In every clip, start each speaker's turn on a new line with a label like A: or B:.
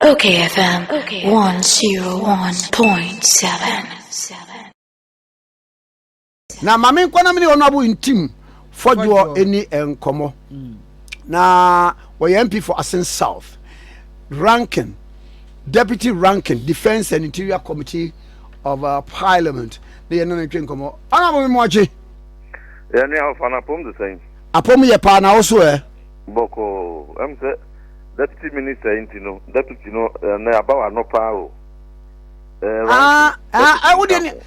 A: OKFM 101.7.
B: Na mame nkwana mini honorable Ntim Fordjour eni enkomo. Na we MP for Asen South. Ranking Deputy Ranking Defense and Interior Committee of Parliament. They no ntwe nkomo. Honorable Moachi.
C: Ya ni afana pom the same.
B: Apom ye pa na also
C: Boko am say Deputy Minister Intino, Deputy no na abawa no pa o.
B: I wouldn't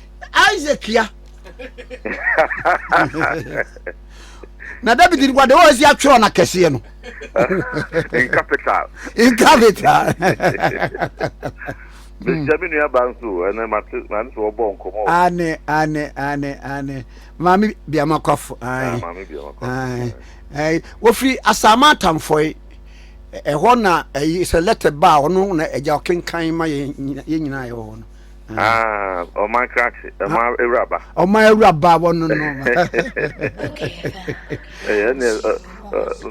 B: Isaac ya. Na Deputy what the was ya tro na kese no.
C: In capital.
B: In capital.
C: Benjamin ya bansu na man so obo nkomo.
B: Ane. Mami bia makwafo.
C: Mami bia makwafo.
B: Wo free asama tamfoi ho na selected ba ono na eja okenkan ma ye nyina ye ho no.
C: O my crack, my rubber.
B: O my rubber wono no.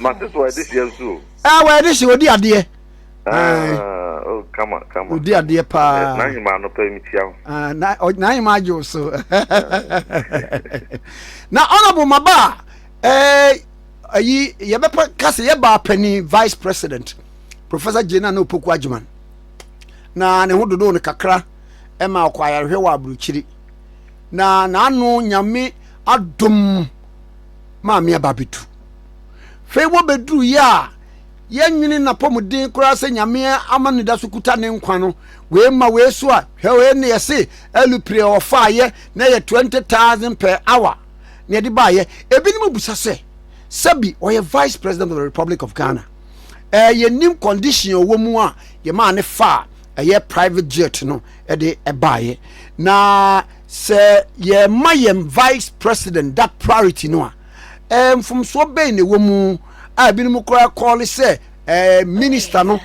C: My sister was this year too.
B: Where this odi ade.
C: Oh, come on.
B: Odi ade pa.
C: Na hima no pay me tiao.
B: Na hima jo so. Na honorable maba ye bepa kase ye ba pani vice president Professor Jena no Poku Adjuman na ne hododo ne kakra e ma kwaya hwe wa abruchiri na anu nyame adom ma me ababitu fe wo bedru ya ye nwini na pomuden kura se nyame amane da sukuta ne nkwa no we ma we so a hwe we ne yese alupre ofa ye na ye 20,000 per hour ne de ba ye ebinim busa se Sabi or a vice president of the Republic of Ghana. Ye nim condition wo mu a ye ma ne fa ye private jet no e de e baye. Na se ye mayem vice president that priority no a from so be ne wo mu a bi no kora call say minister no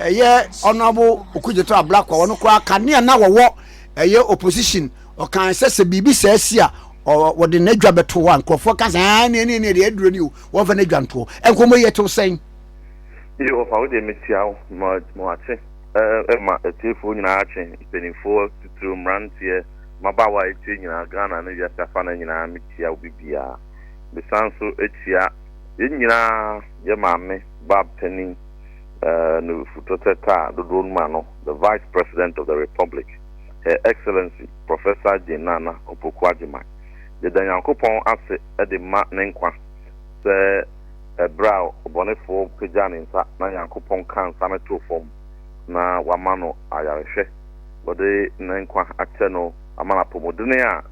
B: ye honorable Okudzeto Ablakwa wono kora kanea na wo ye opposition o kan se bibi se asia or the nedra beto one focus and any the edru one for nedranto enkomo yeto saying
C: you of how they metia mo ache ma etefo nyina ache penifo through rant here mabawa eche nyina Ghana na ya safa na nyina metia obibia the sanso etia nyina ye maame bab teni no futoteta do mano the vice president of the republic, Her Excellency Professor Jenana Opoku Adjuman. The Yankopon ase de ma nenkwa se ebra obonefo pejani nsa na Yankopon kan sameto fom na wamano ayarehwe bode nenkwa ache no amana pomodene a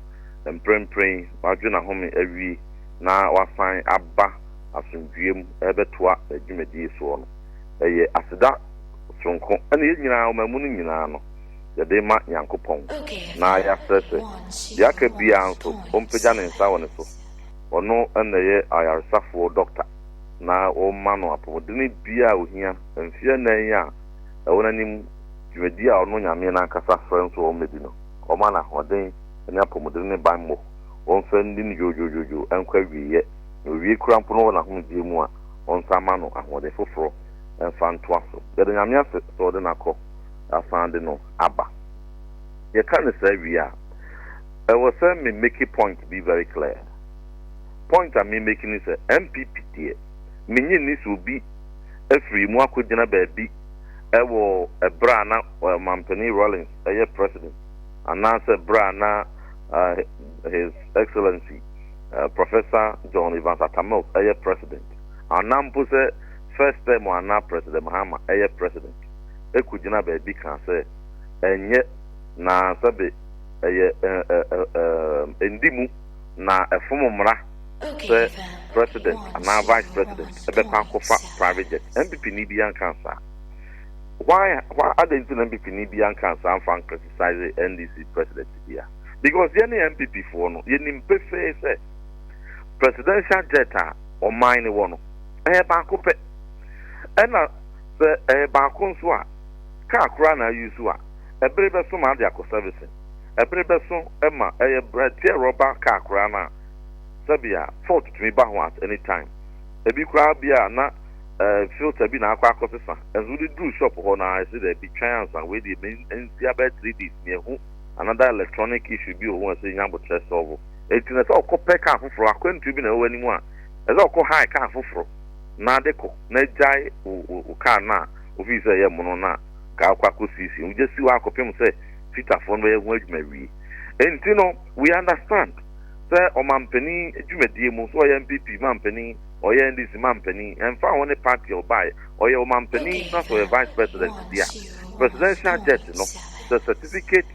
C: emprempren wadwena home awi na wasan aba asundwiem ebetoa adwumadi so no eye aseda sonko ene nyina omamunu nyina no de ma Yankopon na ya sese ya ka bia nso ompeja ne nsa woni so ono ene ye ayarsafo doctor na o ma no apodini bia ohia mfie na ya wonanim dwedi a ono nyame na akasa friends o medi no o ma na hoden ene apodini banmo on fe ndi ni jojojojo enkwa wiye owie krampo no na homdie mu a on sama no ahode foforo enfanto aso de nyame ase so de nakọ afande no aba you can't say we are. I was saying me make a point to be very clear. Point I mean making is a MPP dear. Meaning this will be a free mwako jina baby ewo a brana or Mampany Rollins a president and answer brana His Excellency Professor John Evans Atamok a president and nampuse first time or na President Mahama a president. Ekujina baby can say and yet na sabe endimu na efomomra se president na vice president ebe pa kofa private jet MPP ni bi ankansa why other MPP ni bi ankansa am fan criticize NDC president here because any MPP for no ye nim pefe se presidential jet o mine wono ba ko pe ena se ba ko nso a ka kura na use a ebrebe so ma dia ko service ebrebe so ema tie rubber car kura na sabia fault to me ba ho at any time ebi kura bia na filter bi na akwa akosesa enso de do shop ho na I say there be chance and we dey see about 3 days near who another electronic issue bi o won say nyambo tre solve etina so okopɛ ka afoforo akwantu bi na ɛwɔ anim a ɛsɛ ɔkɔ high ka afoforo na adekɔ na gyae o car na ofi sɛ yɛ mono na ka akwa kosisi o je si wa akɔpem sɛ fitafo no yɛ ho adwuma wie enti no we understand sɛ ɔmampani adwumadie mu so ɔyɛ MPP mampani ɔyɛ NDC mampani ɛmfa wɔn ne party ɔbae ɔyɛ ɔmampani na so ɔyɛ vice president dia presidential jet no the certificate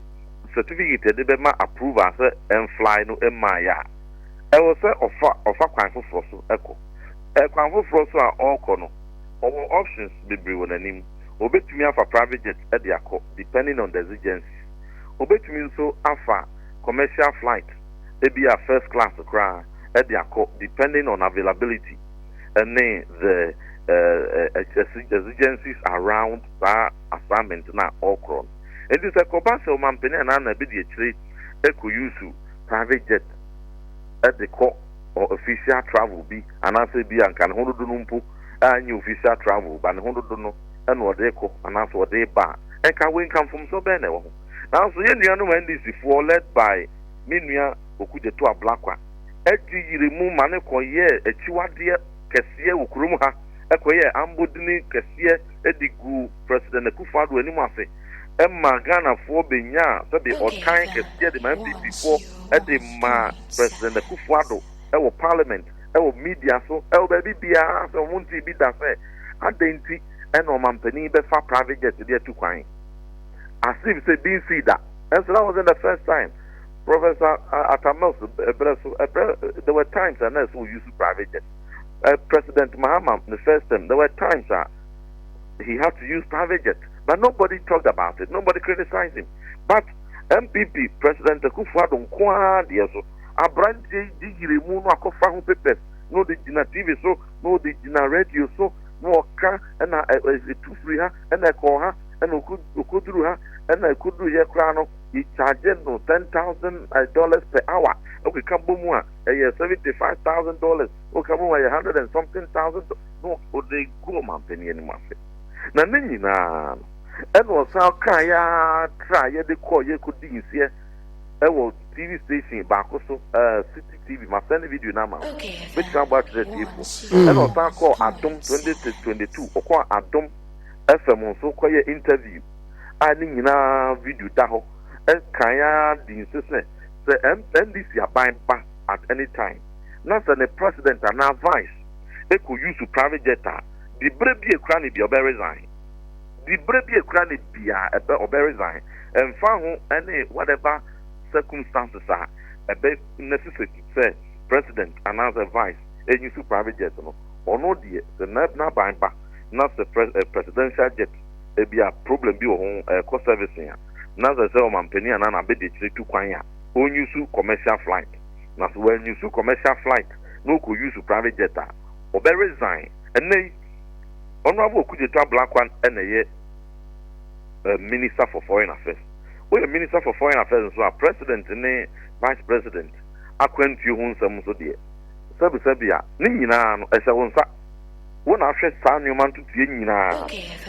C: de be ma approve as fly no emma ya e wo se ofa kwan foforo so eko kwan foforo so a ọkọ no owo options bebre won anim obetumi afa private jet e de akọ depending on the exigencies obetumi nso afa commercial flight e be a first class kra e de akọ depending on availability and the exigencies around that assignment na okron. It is a compulsory company and an ability to use private jet at the court or official travel be and answer be and can hold numpu and new official travel but hold no and what they call and that's what they bar and can win come from so bad now. So you know when this before led by Ministerial Okudzeto Ablakwa. Eti remove money koye echiwadie kesiye ukurumuha ekoye ambodini kesiye edigu President Akufo-Addo enimu ase. Emma Ghana for Benya, so the Okai Kessia, the MPP before at the President Akufo-Addo, our parliament, our media, so our baby Bia, so won't be that fair. I didn't see and on Mampany before private jet there to crying. As if they didn't see that. And so that wasn't the first time. Professor Atamels, there were times and else who used private jet. President Mahama, the first time, there were times that he had to use private jet. But nobody talked about it. Nobody criticized him. But MPP President Akufo-Addo so a brand digiri mu no akofa ho papers no the Gina TV so no the Gina radio so no ka na two free ha na ko ha na okuduru ha na okuduru ye kra no he charge no $10,000 per hour. Okay, come boom a $75,000. Okay, boom a 100 and something thousand. No, they go man penny anymore. Na nini na and was how kaya try the call you could be here. TV station back also City TV, my friend video now, which can watch the TV. And also call Adam 2022 or call Adam FM so call your interview. I think na video daho and kaya the insistence say NDC are buying back at any time. Not the president and now vice they could use to private jet. The brave be a cranny be resign. The brave be a cranny be a resign. And found any whatever circumstances are a bit necessary say president announce a vice and use to private jet or no dear the not buying back not the presidential jet it be a problem be on cost servicing. Now the man penny and an abed to kwanya on use to commercial flight. Now when you use commercial flight no could use to private jet or be resign and they Honorable Okudzeto Ablakwa and a Minister for Foreign Affairs. We are Minister for Foreign Affairs so a President and Vice President. Akwentu hu nsam so de. Sabia, ni nyina no ese wonsa. Wona ahwe saa nneoma tutu nyina.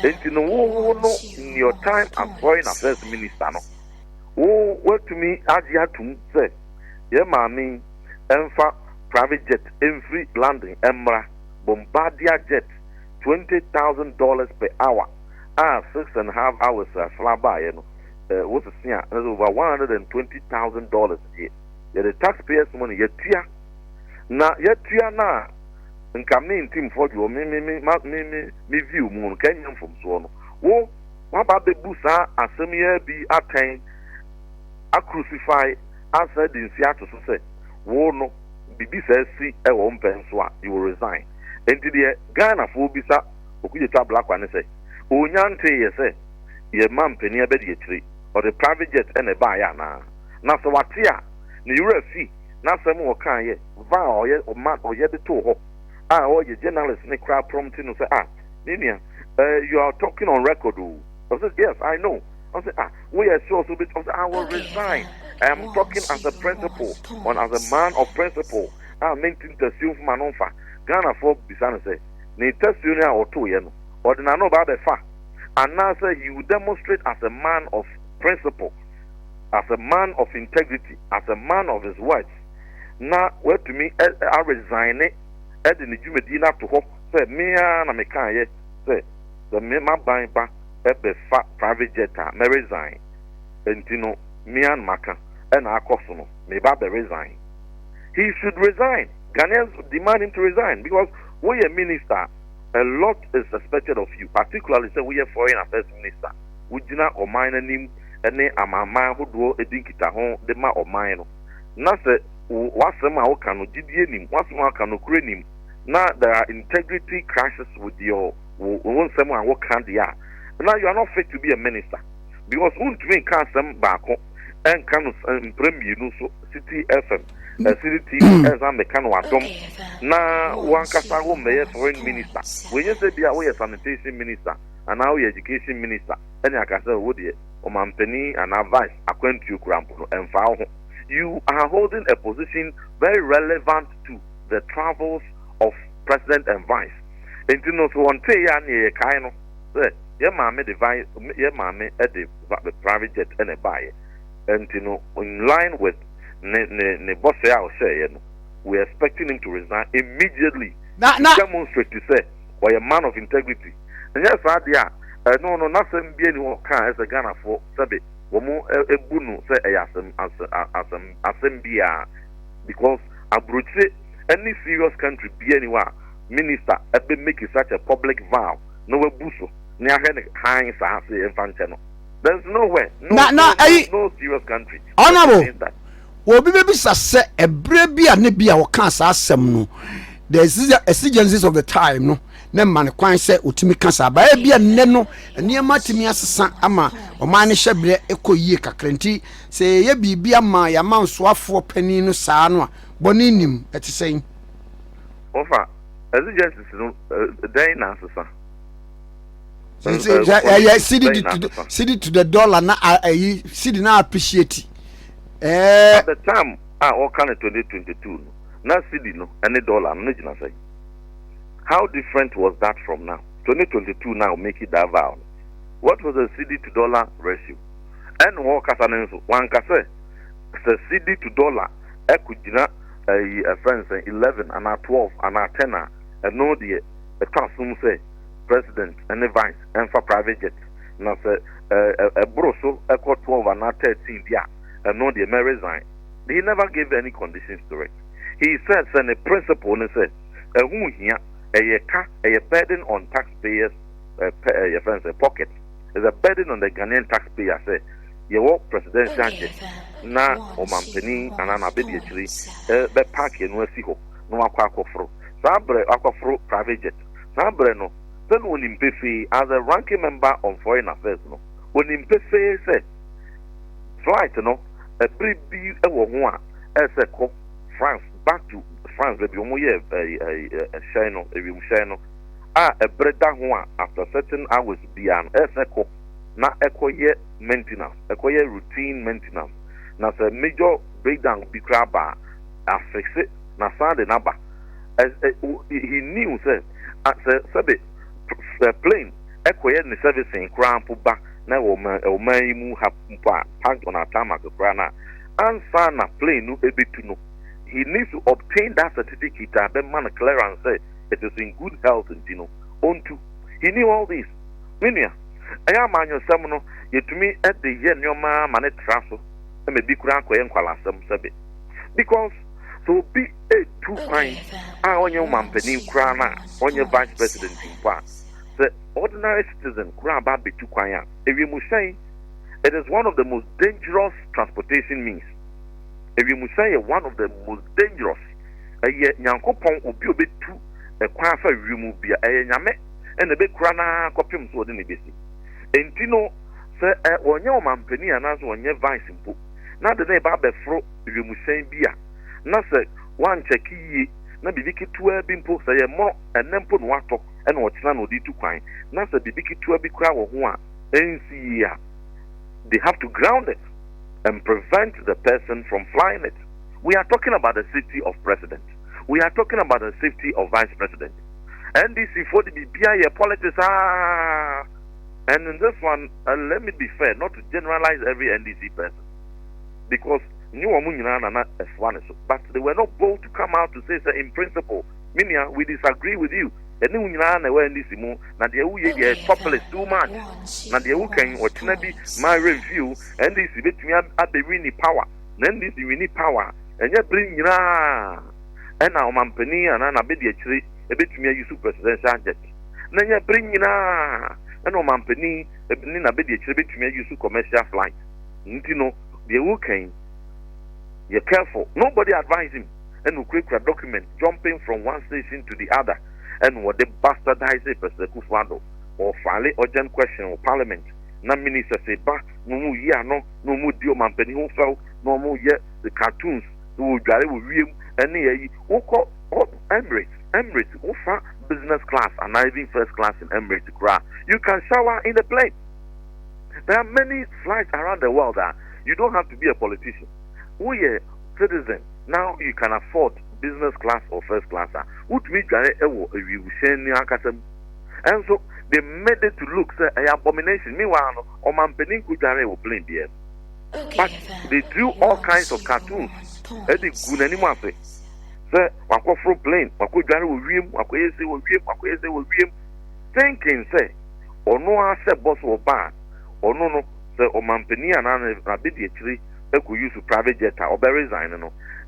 C: Enti no wo no in your time as Foreign Affairs Minister no. Wo to me agia tum say ye maami emfa private jet every landing emra Bombardier jet $20,000 per hour. 6.5 hours fly by, you know. What's the thing? That's over $120,000 a year. Yeah, the taxpayers' money, yet here. Now, yet here now. And come Ntim Fordjour, me view moon, Kenyan from Swan. Wo, what about the busa, a semi be attained, a crucify, as said in Seattle, so say, wo no, BB says, see, a won't penswa, you will resign. Enti de Ghana fo bisa Okudzeto Ablakwa ne say onyante ye say ye mampani abedi etri or the private jet and a buy na so wate a ne yura fi na sem wo kan ye va o ye o man o ye de to ho o ye journalist ne cry prompting no say Ninia you are talking on record I said yes I know I said we are sure so bit I will resign I am talking as a principal as a man of principle I'm making the self manonfa Ghana for Bisana say, ne testimony a ɔto yɛ no ɔde n'ano ba abɛfa anaasɛ he will demonstrate as a man of principle, as a man of integrity, as a man of his words. Na watumi a resign ɛde ne dwumadi no ato hɔ sɛ mea na meka yɛ sɛ sɛ mema ban ba ɛbɛfa private jet a mɛ resign enti no mea no maka ɛna akɔ so no meba bɛ resign. He should resign. Ghanaians demand him to resign because we a minister, a lot is expected of you, particularly say we a foreign affairs minister. We do not mind him any amama who do a dinkita home the ma or mine. Na say what's the ma can nim, what's ma can nim. Now there are integrity crashes with your one someone what can they are. Now you are not fit to be a minister because one can't some back and can premier no so city FM. City TV as I'm a can wadom. Na one kasa wo mayor foreign minister. When you say be a sanitation minister and now education minister, and I can say would you or mampeni and advice according to you crampo and foul. You are holding a position very relevant to the travels of president and vice. And you know so one day ya kind of your mammy device your mammy at the private jet and a buy. And you know in line with ne boss we are expecting him to resign immediately. Demonstrate to say or a man of integrity. And yes, idea. No, nothing be any can as a Ghana for Sabe. Womo ebunu say asembia because abroche any serious country be anywhere minister ebe make such a public vow no buso near hang sa say infantino. There's nowhere no serious country.
B: Honorable. Obi be say ebre bia ne bia wo kan sa asem no the exigencies of the time no ne man kwan say otimi kan sa ba bia ne no niam atimi asesa ama o man ne hyebre ekoyie kakrenti say ye bibia ma ya mansoafo pani no saa no a boni nim eti say
C: ofa exigencies no den na asesa
B: city to the dollar na city na appreciate
C: at the time, all kind of 2022, now CD no, any dollar, no, say. How different was that from now? 2022 now make it that vow. What was the CD to dollar ratio? And one can say, the CD to dollar, ekujina a friend say 11 and a 12 and a 10 and no the classroom say president and the vice and for private jets. Now say a broso equal 12 and a 13 yeah. And no, they may resign. He never gave any conditions to it. He said, "Send a principle and said, a burden on taxpayers' pockets is a burden on the Ghanaian taxpayer." Say, you walk presidential jet na o mampeni and an abedi actually be park in Wesiho no akwa akofro private jet. Sabre no, then when him pay as a ranking member on foreign affairs no, when him pay say flight no. A pretty as a cop France back to France, baby. A shino, a breda one after certain hours beyond as a cop, not a maintenance, a routine maintenance. Now, a major breakdown be crab bar, a fix it, na Sunday number. As he knew, said, a plane, a the servicing crown put back. Na woman mu parked on a tarmac grana and son a plane no ebitu no. He needs to obtain that certificate and then man clearance say it is in good health and onto. He knew all this. Minia, I am on your seminal, yet to me at the yen your man trasso and maybe crank and qualasum sabi. Because so be a 2 fine on your man penny crana on your vice president in part. The ordinary citizen grab be too quiet. If you must say, it is one of the most dangerous transportation means. If you must say one of the most dangerous, a yet Yankopon will be a bit too a quiet remove be a yame and a bit crana copium so the basic. And Tino say on your man penny and as on your vice in book. Not the neighbor be fro if you must say beer. Not say one checky. Na bibiki tuwa bimpo say more and then put one talk and what's none of the 2 coin. Now the bibiki tuwa be crowd or one NCA. They have to ground it and prevent the person from flying it. We are talking about the safety of president. We are talking about the safety of vice president. NDC for the BBI politics. And in this one, let me be fair, not to generalize every NDC person, because new Omunyana F1, but they were not bold to come out to say, in principle, Minia, we disagree with you. And new Unyana were NDC mo, na the Uye populist too much. Na the Ukan or Tinabi, my review, NDC bet me at the winning power. Then this winning power, and you bring ya. And now Mampany and Anna Bedi actually a bit me use presidential jet. Then you bring ya. And no Mampany, a Benina Bedi actually bit me use commercial flight. Ntino, the Ukan. You're careful. Nobody advised him. And we quick a document jumping from one station to the other. And what they bastardize it, President Kufado, or finally urgent question of Parliament. Na minister say, "Ba, no more year, no more deal, Mampany who fell, no more yet the cartoons who would drive with him, and who call Emirates, who far business class and not even first class in Emirates. You can shower in the plane. There are many flights around the world that you don't have to be a politician. We are citizen. Now you can afford business class or first class. And so they made it to look say an abomination. Meanwhile, Oman could will blame the but they drew all kinds of cartoons. Eddie Gunanima say, sir, wako from plane, wako jari will ream, wako ese will ream, thinking say, or no I said boss or bad, or no, say Oman Penny and a bit actually. They could use a private jet or resign.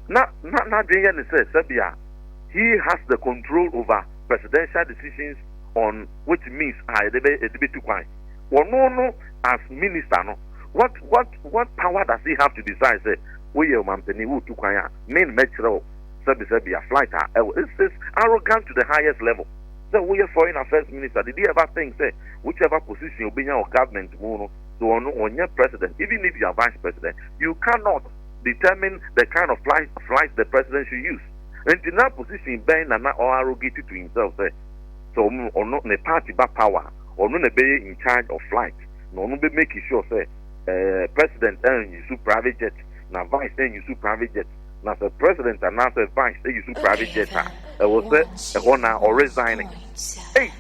C: Not the says Serbia. He has the control over presidential decisions on which means a bit too quiet. Or no, as minister, no. What power does he have to decide? Say, we are Mampany who too quiet. Main metro Serbia flight. It's arrogant to the highest level. So we are foreign affairs minister. Did he ever think say whichever position you be in your government, so on your president, even if you are vice president, you cannot determine the kind of flight the president should use. And in that position, Ben and or arrogated to himself, so or not the party back power, or not be in charge of flight, no be making sure say president and you private jet, now vice and you private jet, now the president and now the vice and you private jet. Was say honor or resigning. Hey,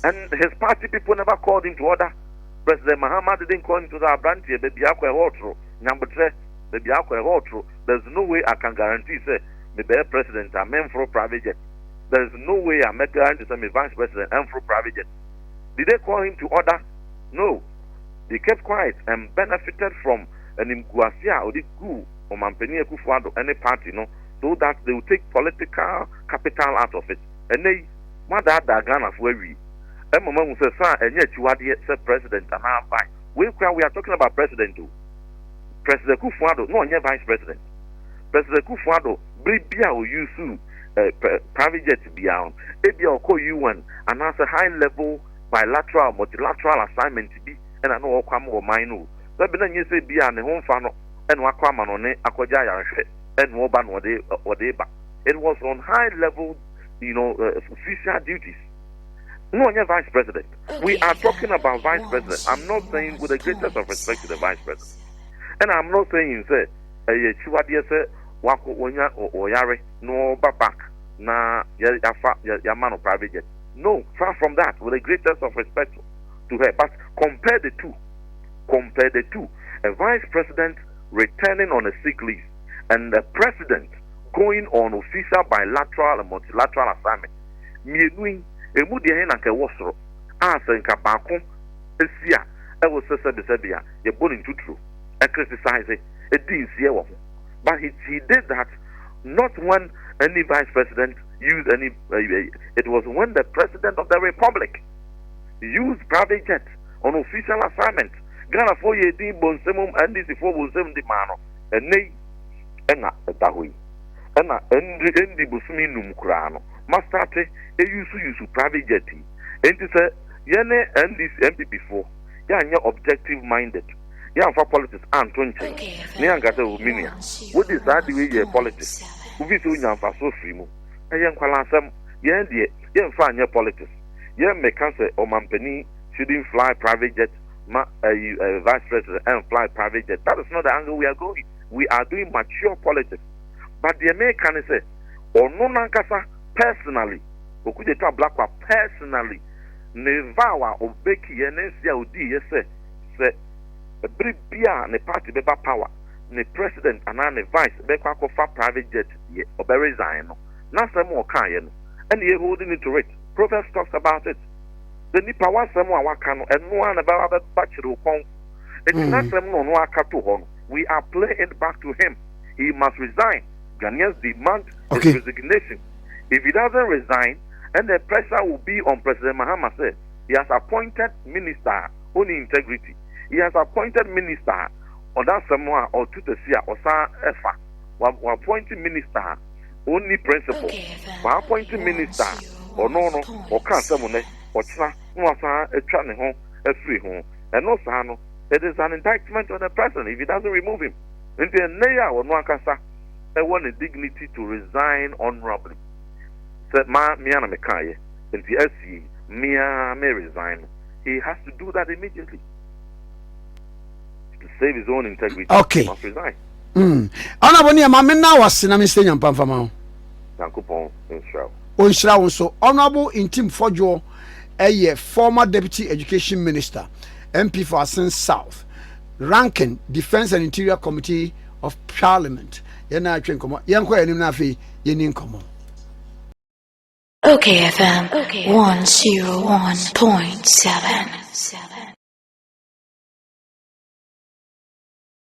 C: and his party people never called him to order. President Muhammad didn't call him to the branch here, baby. Number 3, baby. There's no way I can guarantee, say, the president, I'm in for a private jet. There's no way I make guarantee, say, my vice president, I'm for a private jet. Did they call him to order? No. They kept quiet and benefited from an imguasia or the goo or Mampany Kufado, any party, so that they will take political capital out of it. And they, mother, Ghana for we. And yet you are the president and now vice. We are talking about president too. President Kufado, no, you're vice president. President Kufado, Bibia will use private jet beyond. Maybe I'll call you one and ask a high level bilateral, multilateral assignment to be, and I know come or mine. So then you say beyond the home funnel and Wakwaman on it, Akojaya and Woban or they. It was on high level, official duties. No, you're vice president. We are talking about vice president. I'm not saying with the greatest of respect to the vice president. And I'm not saying, say, Chiwadia say, Wako Onya or Yare, no back, na Yamano private jet. No, far from that, with the greatest of respect to her. But compare the two. A vice president returning on a sick leave and the president going on official bilateral and multilateral assignment. Emu di hen anka wosoro asa nka baako esia e wo sesebia ye boni tuturu e criticize e din sie wo ho but he did that not when any vice president used any it was when the president of the republic used private jet on official assignment Ghana for ye din bonsemum and this for bonsem di mano enei ena dahui ena endi busumi num kura no Mastate, use private jetting. And to say, Yene and this MP before, you're objective minded. You're for politics and 20. Niangata Minia. What is that the way you're politics? Who is doing for so free? A young Kalasam, yeah, dear, you're fine your politics. Yeah, make cancer or Mampany shouldn't fly private jet, vice president and fly private jet. That is not the angle we are going. We are doing mature politics. But the American say, or no Nankasa. Personally, Okudzeto Ablakwa personally ne vow obeki ye ne sia odi ye se bia ne party beba power ne president and ne vice be kwa for private jet ye or be resign no na sem o kan ye no and ye holding it to it. Proverbs talks about it. The nipa wa sem a waka no eno an ba chiro kon it na sem no no aka to ho no we are playing it back to him. He must resign. Ghanaians demand his resignation. If he doesn't resign, and the pressure will be on President Mahama. Said he has appointed minister on integrity. He has appointed minister on that someone or to the Sia or Sa Efa. We're appointing minister only principle. We're appointing minister or no or can't someone or Sa no Sa a training home a free home and no Sano. It is an indictment on the president if he doesn't remove him. And the Naya or no Kasa, they want a dignity to resign honorably. Said ma miana mekaye and the SC mia may resign. He has to do that immediately to save his own integrity.
B: Okay.
C: He must resign.
B: Honorable ma me na wase na me stay nyampa fama.
C: Yankopon Ministerial.
B: Onshira won so Honorable Ntim Fordjour a former deputy education minister, MP for Asin South, ranking Defense and Interior Committee of Parliament. Yana atwen komo. Yanko yanim na afi yenin komo.
A: OKFM 101.7.